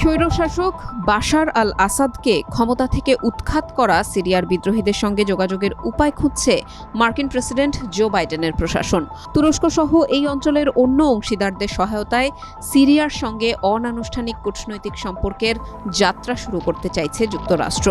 স্বৈরশাসক বাশার আল আসাদকে ক্ষমতা থেকে উৎখাত করা সিরিয়ার বিদ্রোহীদের সঙ্গে যোগাযোগের উপায় খুঁজছে মার্কিন প্রেসিডেন্ট জো বাইডেনের প্রশাসন। তুরস্ক সহ এই অঞ্চলের অন্য অংশীদারদের সহায়তায় সিরিয়ার সঙ্গে অনানুষ্ঠানিক কূটনৈতিক সম্পর্কের যাত্রা শুরু করতে চাইছে যুক্তরাষ্ট্র।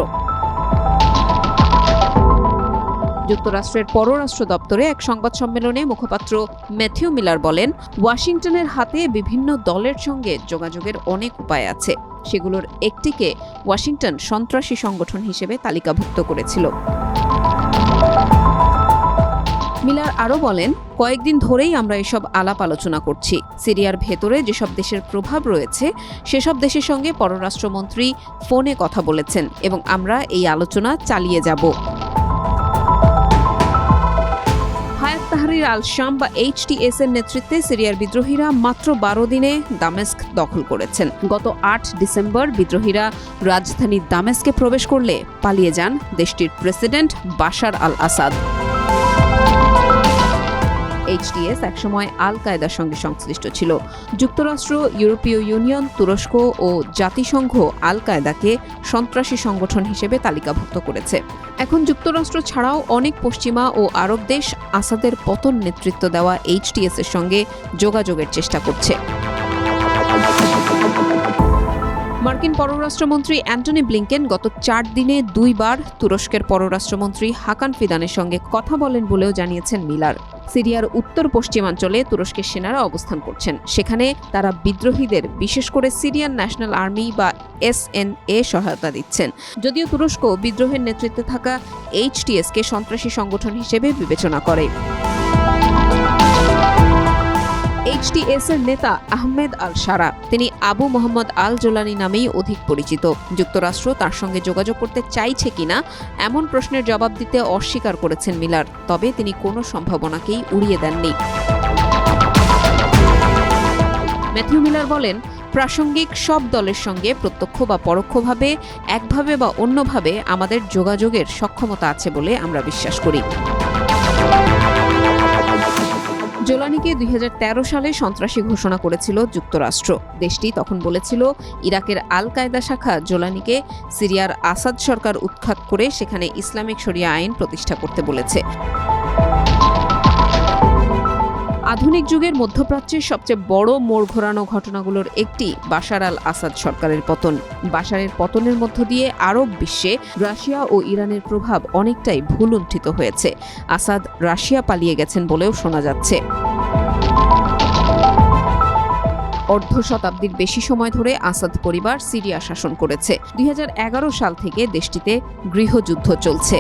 যুক্তরাষ্ট্রের পররাষ্ট্র দপ্তরে এক সংবাদ সম্মেলনে মুখপাত্র ম্যাথিউ মিলার বলেন, ওয়াশিংটনের হাতে বিভিন্ন দলের সঙ্গে যোগাযোগের অনেক উপায় আছে। সেগুলোর একটিকে ওয়াশিংটন সন্ত্রাসী সংগঠন হিসেবে তালিকাভুক্ত করেছিল। মিলার আরও বলেন, কয়েকদিন ধরেই আমরা এসব আলাপ আলোচনা করছি। সিরিয়ার ভেতরে যেসব দেশের প্রভাব রয়েছে সেসব দেশের সঙ্গে পররাষ্ট্রমন্ত্রী ফোনে কথা বলেছেন এবং আমরা এই আলোচনা চালিয়ে যাব। হায়াত তাহরির আল শাম বা HTS এর নেতৃত্বে সিরিয়ার বিদ্রোহীরা মাত্র 12 দিনে দামেস্ক দখল করেছেন। গত 8 ডিসেম্বর বিদ্রোহীরা রাজধানী দামেস্কে প্রবেশ করলে পালিয়ে যান দেশটির প্রেসিডেন্ট বাশার আল আসাদ। HTS একসময় আল কায়েদার সঙ্গে সংশ্লিষ্ট ছিল। যুক্তরাষ্ট্র, ইউরোপীয় ইউনিয়ন, তুরস্ক ও জাতিসংঘ আল কায়েদাকে সন্ত্রাসী সংগঠন হিসেবে তালিকাভুক্ত করেছে। এখন যুক্তরাষ্ট্র ছাড়াও অনেক পশ্চিমা ও আরব দেশ আসাদের পতন নেতৃত্ব দেওয়া HTS এর সঙ্গে যোগাযোগের চেষ্টা করছে। মার্কিন পররাষ্ট্রমন্ত্রী অ্যান্টনি ব্লিংকেন গত 4 দিনে 2 বার তুরস্কের পররাষ্ট্রমন্ত্রী হাকান ফিদানের সঙ্গে কথা বলেন বলেও জানিয়েছেন মিলার। সিরিয়ার উত্তর পশ্চিমাঞ্চলে তুরস্কের সেনারা অবস্থান করছেন। সেখানে তারা বিদ্রোহীদের, বিশেষ করে সিরিয়ান ন্যাশনাল আর্মি বা SNA সহায়তা দিচ্ছেন। যদিও তুরস্ক বিদ্রোহের নেতৃত্বে থাকা HTS-কে সন্ত্রাসী সংগঠন হিসেবে বিবেচনা করে। HTS এর নেতা আহমেদ আল সারা, তিনি আবু মোহাম্মদ আল জোলানি নামেই অধিক পরিচিত। যুক্তরাষ্ট্র তার সঙ্গে যোগাযোগ করতে চাইছে কিনা এমন প্রশ্নের জবাব দিতে অস্বীকার করেছেন মিলার, তবে তিনি কোনো সম্ভাবনাকেই উড়িয়ে দেননি। ম্যাথিউ মিলার বলেন, প্রাসঙ্গিক সব দলের সঙ্গে প্রত্যক্ষ বা পরোক্ষভাবে, একভাবে বা অন্যভাবে আমাদের যোগাযোগের সক্ষমতা আছে বলে আমরা বিশ্বাস করি। জোলানিকে 2013 সালে সন্ত্রাসী ঘোষণা করেছিল যুক্তরাষ্ট্র। দেশটি তখন বলেছিল, ইরাকের আল কায়েদা শাখা জোলানিকে সিরিয়ার আসাদ সরকার উৎখাত করে সেখানে ইসলামিক শরিয়া আইন প্রতিষ্ঠা করতে বলেছে। আধুনিক যুগের মধ্যপ্রাচ্যের সবচেয়ে বড় মোড় ঘোরানো ঘটনাগুলোর একটি বাশার আল আসাদ সরকারের পতন। বাশারের পতনের মধ্য দিয়ে আরব বিশ্বে রাশিয়া ও ইরানের প্রভাব অনেকটাই ভুলুণ্ঠিত হয়েছে। আসাদ রাশিয়া পালিয়ে গেছেন বলেও শোনা যাচ্ছে। অর্ধ শতাব্দীর বেশি সময় ধরে আসাদ পরিবার সিরিয়া শাসন করেছে। 2011 সাল থেকে দেশটিতে গৃহযুদ্ধ চলছে।